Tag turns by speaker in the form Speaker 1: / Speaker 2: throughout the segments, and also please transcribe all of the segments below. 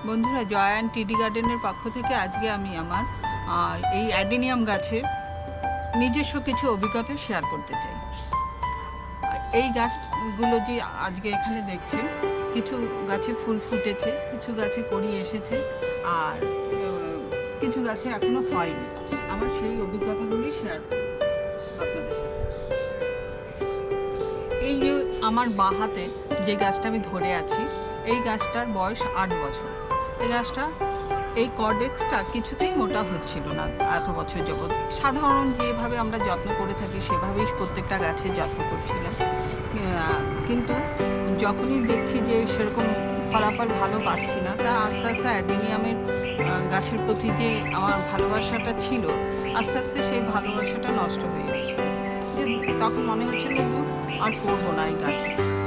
Speaker 1: বন্ধুরা, জয় অ্যান্ড টিডি গার্ডেনের পক্ষ থেকে আজকে আমি আমার এই অ্যাডেনিয়াম গাছের নিজস্ব কিছু অভিজ্ঞতা শেয়ার করতে চাই। এই গাছগুলো যে আজকে এখানে দেখছেন, কিছু গাছে ফুল ফুটেছে, কিছু গাছে কড়ি এসেছে, আর কিছু গাছে এখনো হয়নি। আমার সেই অভিজ্ঞতাগুলি শেয়ার আপনাদের সাথে। এই যে আমার বাঁ হাতে যে গাছটা আমি ধরে আছি, এই গাছটার বয়স 8 বছর। এই গাছটা এই কর্ডেক্সটা কিছুতেই মোটা হচ্ছিল না এত বছর যাবৎ। সাধারণ যেভাবে আমরা যত্ন করে থাকি সেভাবেই প্রত্যেকটা গাছের যত্ন করছিলাম, কিন্তু যখনই দেখছি যে সেরকম ফলাফল ভালো পাচ্ছি না, তা আস্তে আস্তে অ্যাডেনিয়ামের গাছের প্রতি যে আমার ভালোবাসাটা ছিল, আস্তে আস্তে সেই ভালোবাসাটা নষ্ট হয়ে যাচ্ছে। যে তখন মনে হচ্ছিল যে আর করবো না এই গাছ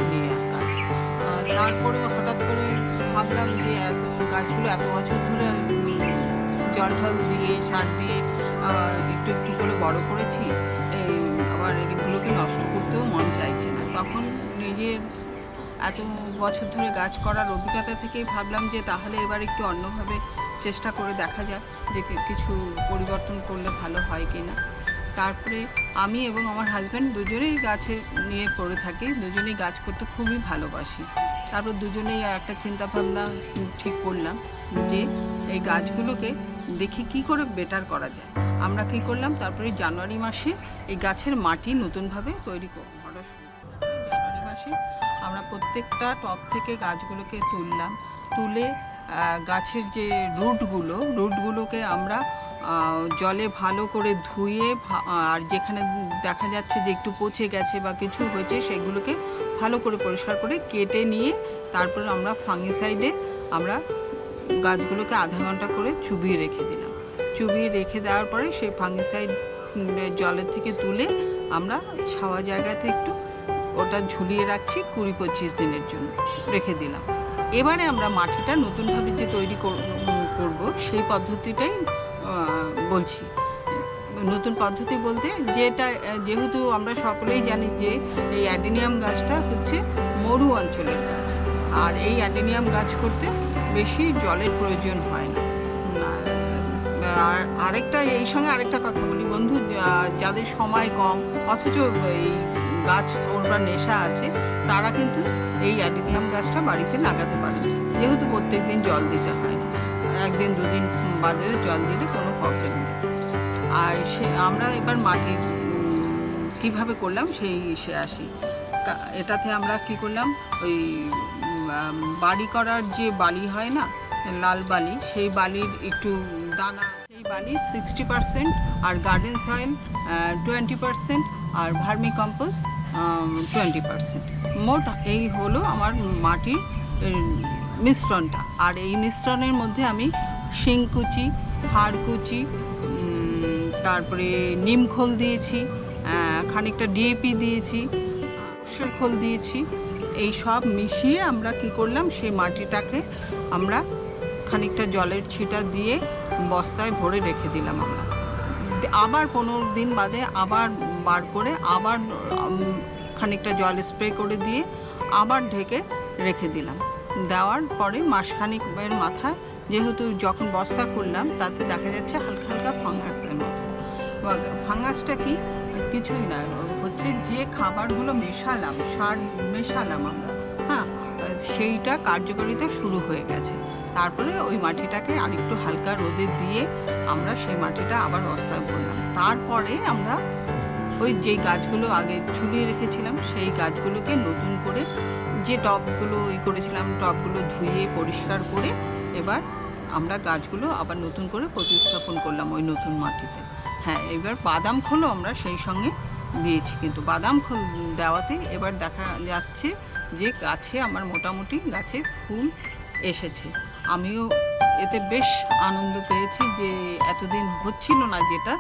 Speaker 1: নিয়ে কাজ। তারপরে হঠাৎ করে ভাবলাম যে গাছগুলো এত বছর ধরে জল টল দিয়ে সার দিয়ে একটু একটু করে বড় করেছি, আবার এগুলোকে নষ্ট করতেও মন চাইছে না। তখন নিজের এত বছর ধরে গাছ করার অভিজ্ঞতা থেকেই ভাবলাম যে তাহলে এবার একটু অন্যভাবে চেষ্টা করে দেখা যাক যে কিছু পরিবর্তন করলে ভালো হয় কি না। তারপরে আমি এবং আমার হাজব্যান্ড দুজনেই গাছের নিয়ে পড়ে থাকি, দুজনেই গাছ করতে খুবই ভালোবাসি। তারপর দুজনেই একটা চিন্তাভাবনা ঠিক করলাম যে এই গাছগুলোকে দেখি কি করে বেটার করা যায়। আমরা কী করলাম, তারপরে জানুয়ারি মাসে এই গাছের মাটি নতুনভাবে তৈরি করা শুরু করলাম। জানুয়ারি মাসে আমরা প্রত্যেকটা টব থেকে গাছগুলোকে তুলে গাছের যে রুটগুলোকে আমরা জলে ভালো করে ধুয়ে, আর যেখানে দেখা যাচ্ছে যে একটু পচে গেছে বা কিছু হয়েছে সেগুলোকে ভালো করে পরিষ্কার করে কেটে নিয়ে তারপরে আমরা ফাঙ্গিসাইডে আমরা গাছগুলোকে আধা ঘন্টা করে চুবিয়ে রেখে দিলাম। চুবিয়ে রেখে দেওয়ার পরে সেই ফাঙ্গিসাইড জলের থেকে তুলে আমরা ছাওয়া জায়গাতে একটু ওটা ঝুলিয়ে রাখছি 20-25 দিনের জন্য রেখে দিলাম। এবারে আমরা মাটিটা নতুনভাবে যে তৈরি করব সেই পদ্ধতিটাই বলছি। নতুন পদ্ধতি বলতে যেহেতু আমরা সকলেই জানি যে এই অ্যাডেনিয়াম গাছটা হচ্ছে মরু অঞ্চলের গাছ, আর এই অ্যাডেনিয়াম গাছ করতে বেশি জলের প্রয়োজন হয় না। আর এই সঙ্গে আরেকটা কথা বলি বন্ধু, যাদের সময় কম অথচ এই গাছ করবার নেশা আছে, তারা কিন্তু এই অ্যাডেনিয়াম গাছটা বাড়িতে লাগাতে পারে, যেহেতু প্রত্যেক দিন জল দিতে হয় না, একদিন দুদিন বাদে জল দিলে কোনো প্রবলেম নেই। আর আমরা এবার মাটি কীভাবে করলাম সেই আসি। এটাতে আমরা কি করলাম, ওই বাড়ি করার যে বালি হয় না, লাল বালি, সেই বালির একটু দানা, সেই বালি 60%, আর গার্ডেন সয়েল 20%, আর ভার্মি কম্পোস্ট 20%। মোট এই হলো আমার মাটির মিশ্রণটা। আর এই মিশ্রণের মধ্যে আমি শিংকুচি, হাড়কুচি, তারপরে নিমখোল দিয়েছি, খানিকটা ডিএপি দিয়েছি, সর্ষের খোল দিয়েছি। এই সব মিশিয়ে আমরা কি করলাম, সেই মাটিটাকে আমরা খানিকটা জলের ছিটা দিয়ে বস্তায় ভরে রেখে দিলাম। আমরা আবার 15 দিন বাদে আবার বার করে আবার খানিকটা জল স্প্রে করে দিয়ে আবার ঢেকে রেখে দিলাম। দেওয়ার পরে মাসখানিকের মাথায়, যেহেতু যখন বস্তা করলাম তাতে দেখা যাচ্ছে হালকা হালকা ফাঙ্গাসের মতো। ফাঙ্গাসটা কিছুই না, হচ্ছে যে খাবারগুলো সার মেশালাম আমরা, সেইটা কার্যকারিতা শুরু হয়ে গেছে। তারপরে ওই মাটিটাকে আরেকটু হালকা রোদে দিয়ে আমরা সেই মাটিটা আবার বস্তায় ভরলাম। তারপরে আমরা ওই যে গাছগুলো আগে ঝুলিয়ে রেখেছিলাম সেই গাছগুলোকে নতুন করে যে টবগুলো করেছিলাম, টবগুলো ধুয়ে পরিষ্কার করে এবার আমরা গাছগুলো আবার নতুন করে প্রতিস্থাপন করলাম ওই নতুন মাটিতে। এবার বাদাম খোলও আমরা সেই সঙ্গে দিয়েছি, কিন্তু বাদাম খোল দেওয়াতে এবার দেখা যাচ্ছে যে গাছে আমার মোটামুটি গাছে ফুল এসেছে। আমিও এতে বেশ আনন্দ পেয়েছি যে এতদিন হচ্ছিল না, যেটা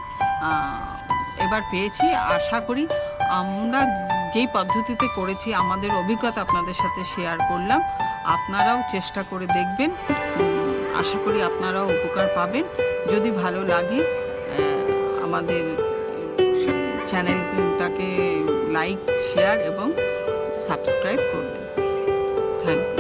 Speaker 1: এবার পেয়েছি। আশা করি আমরা যেই পদ্ধতিতে করেছি, আমাদের অভিজ্ঞতা আপনাদের সাথে শেয়ার করলাম, আপনারাও চেষ্টা করে দেখবেন। আশা করি আপনারাও উপকার পাবেন। যদি ভালো লাগে আমাদের চ্যানেলটাকে লাইক, শেয়ার এবং সাবস্ক্রাইব করবেন। Thank you.